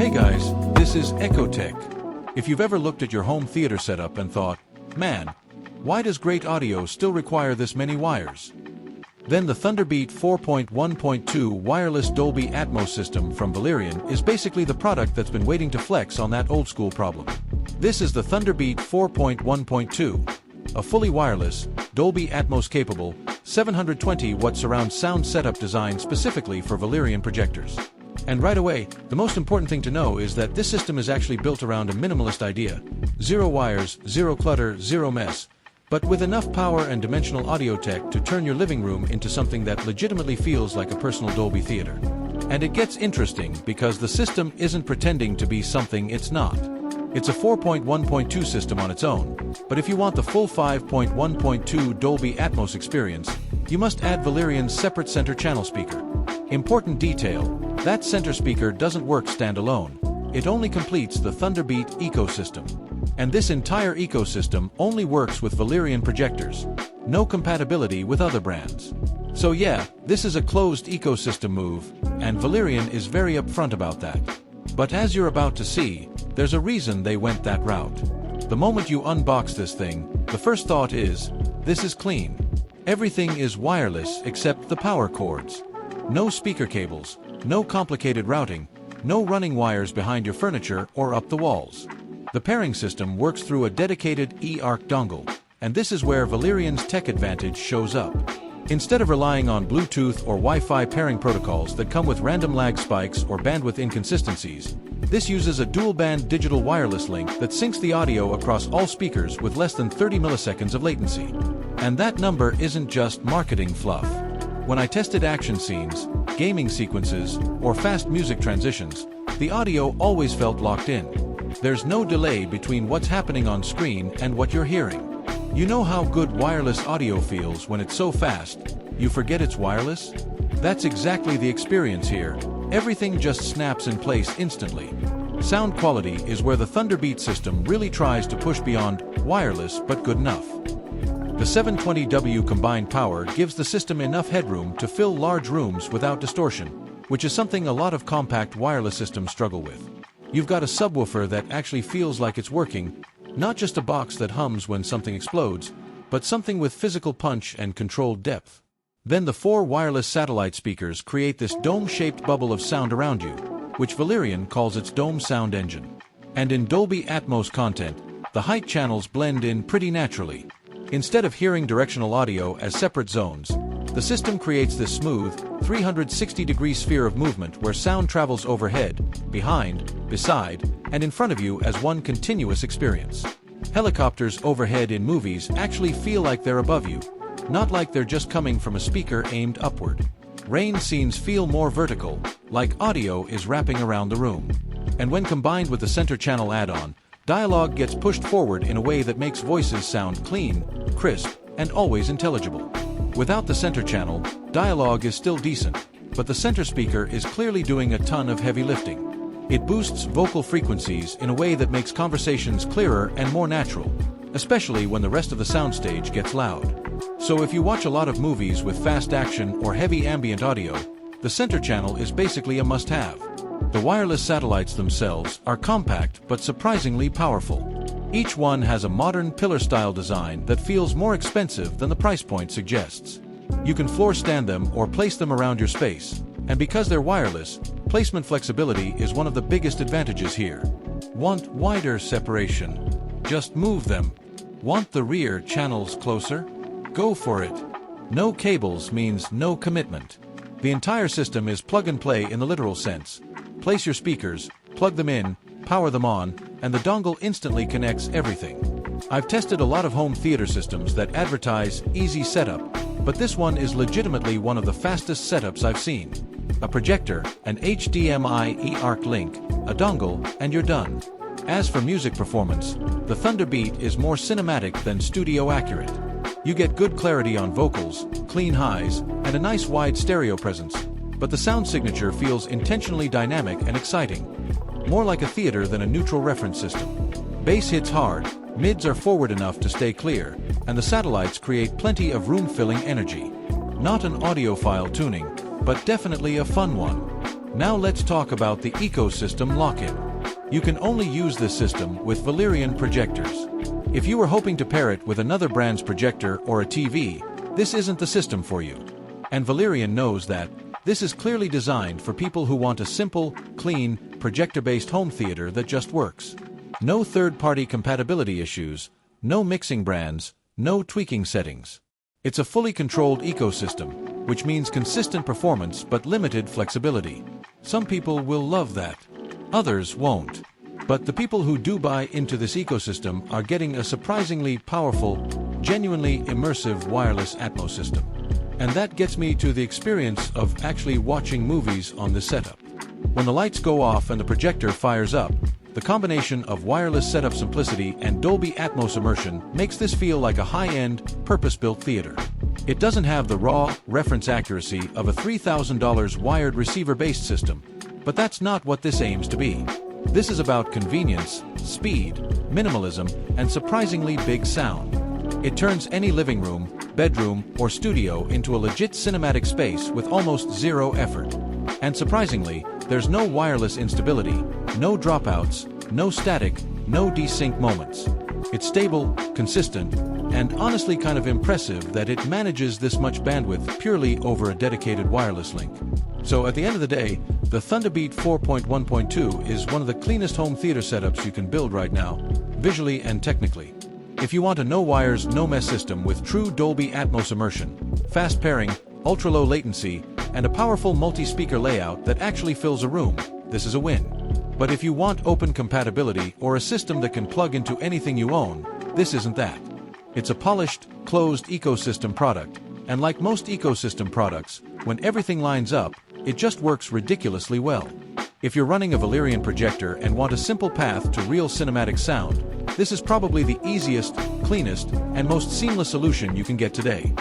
Hey guys, this is Ecotech. If you've ever looked at your home theater setup and thought, man, why does great audio still require this many wires? Then the ThunderBeat 4.1.2 wireless Dolby Atmos system from Valerion is basically the product that's been waiting to flex on that old school problem. This is the ThunderBeat 4.1.2, a fully wireless, Dolby Atmos capable, 720 watt surround sound setup designed specifically for Valerion projectors. And right away, the most important thing to know is that this system is actually built around a minimalist idea. Zero wires, zero clutter, zero mess, but with enough power and dimensional audio tech to turn your living room into something that legitimately feels like a personal Dolby theater. And it gets interesting because the system isn't pretending to be something it's not. It's a 4.1.2 system on its own, but if you want the full 5.1.2 Dolby Atmos experience, you must add Valerion's separate center channel speaker. Important detail, that center speaker doesn't work standalone. It only completes the ThunderBeat ecosystem. And this entire ecosystem only works with Valerion projectors. No compatibility with other brands. So yeah, this is a closed ecosystem move, and Valerion is very upfront about that. But as you're about to see, there's a reason they went that route. The moment you unbox this thing, the first thought is, this is clean. Everything is wireless except the power cords. No speaker cables, no complicated routing, no running wires behind your furniture or up the walls. The pairing system works through a dedicated eARC dongle, and this is where Valerion's tech advantage shows up. Instead of relying on Bluetooth or Wi-Fi pairing protocols that come with random lag spikes or bandwidth inconsistencies, this uses a dual-band digital wireless link that syncs the audio across all speakers with less than 30 milliseconds of latency. And that number isn't just marketing fluff. When I tested action scenes, gaming sequences, or fast music transitions, the audio always felt locked in. There's no delay between what's happening on screen and what you're hearing. You know how good wireless audio feels when it's so fast, you forget it's wireless? That's exactly the experience here. Everything just snaps in place instantly. Sound quality is where the ThunderBeat system really tries to push beyond wireless but good enough. The 720W combined power gives the system enough headroom to fill large rooms without distortion, which is something a lot of compact wireless systems struggle with. You've got a subwoofer that actually feels like it's working, not just a box that hums when something explodes, but something with physical punch and controlled depth. Then the 4 wireless satellite speakers create this dome-shaped bubble of sound around you, which Valerion calls its dome sound engine. And in Dolby Atmos content, the height channels blend in pretty naturally. Instead of hearing directional audio as separate zones, the system creates this smooth, 360-degree sphere of movement where sound travels overhead, behind, beside, and in front of you as one continuous experience. Helicopters overhead in movies actually feel like they're above you, not like they're just coming from a speaker aimed upward. Rain scenes feel more vertical, like audio is wrapping around the room. And when combined with the center channel add-on, dialogue gets pushed forward in a way that makes voices sound clean, crisp, and always intelligible. Without the center channel, dialogue is still decent, but the center speaker is clearly doing a ton of heavy lifting. It boosts vocal frequencies in a way that makes conversations clearer and more natural, especially when the rest of the soundstage gets loud. So if you watch a lot of movies with fast action or heavy ambient audio, the center channel is basically a must-have. The wireless satellites themselves are compact but surprisingly powerful. Each one has a modern pillar-style design that feels more expensive than the price point suggests. You can floor stand them or place them around your space, and because they're wireless, placement flexibility is one of the biggest advantages here. Want wider separation? Just move them. Want the rear channels closer? Go for it. No cables means no commitment. The entire system is plug and play in the literal sense. Place your speakers, plug them in, power them on, and the dongle instantly connects everything. I've tested a lot of home theater systems that advertise easy setup, but this one is legitimately one of the fastest setups I've seen. A projector, an HDMI eARC link, a dongle, and you're done. As for music performance, the ThunderBeat is more cinematic than studio accurate. You get good clarity on vocals, clean highs, and a nice wide stereo presence, but the sound signature feels intentionally dynamic and exciting. More like a theater than a neutral reference system. Bass hits hard, mids are forward enough to stay clear, and the satellites create plenty of room-filling energy. Not an audiophile tuning, but definitely a fun one. Now let's talk about the ecosystem lock-in. You can only use this system with Valerion projectors. If you were hoping to pair it with another brand's projector or a TV, this isn't the system for you. And Valerion knows that. This is clearly designed for people who want a simple, clean, projector-based home theater that just works. No third-party compatibility issues, no mixing brands, no tweaking settings. It's a fully controlled ecosystem, which means consistent performance but limited flexibility. Some people will love that. Others won't. But the people who do buy into this ecosystem are getting a surprisingly powerful, genuinely immersive wireless Atmos system. And that gets me to the experience of actually watching movies on this setup. When the lights go off and the projector fires up, the combination of wireless setup simplicity and Dolby Atmos immersion makes this feel like a high-end, purpose-built theater. It doesn't have the raw, reference accuracy of a $3,000 wired receiver-based system, but that's not what this aims to be. This is about convenience, speed, minimalism, and surprisingly big sound. It turns any living room, bedroom, or studio into a legit cinematic space with almost zero effort. And surprisingly, there's no wireless instability, no dropouts, no static, no desync moments. It's stable, consistent, and honestly kind of impressive that it manages this much bandwidth purely over a dedicated wireless link. So at the end of the day, the ThunderBeat 4.1.2 is one of the cleanest home theater setups you can build right now, visually and technically. If you want a no-wires, no-mess system with true Dolby Atmos immersion, fast pairing, ultra-low latency, and a powerful multi-speaker layout that actually fills a room, this is a win. But if you want open compatibility or a system that can plug into anything you own, this isn't that. It's a polished, closed ecosystem product, and like most ecosystem products, when everything lines up, it just works ridiculously well. If you're running a Valerion projector and want a simple path to real cinematic sound, this is probably the easiest, cleanest, and most seamless solution you can get today.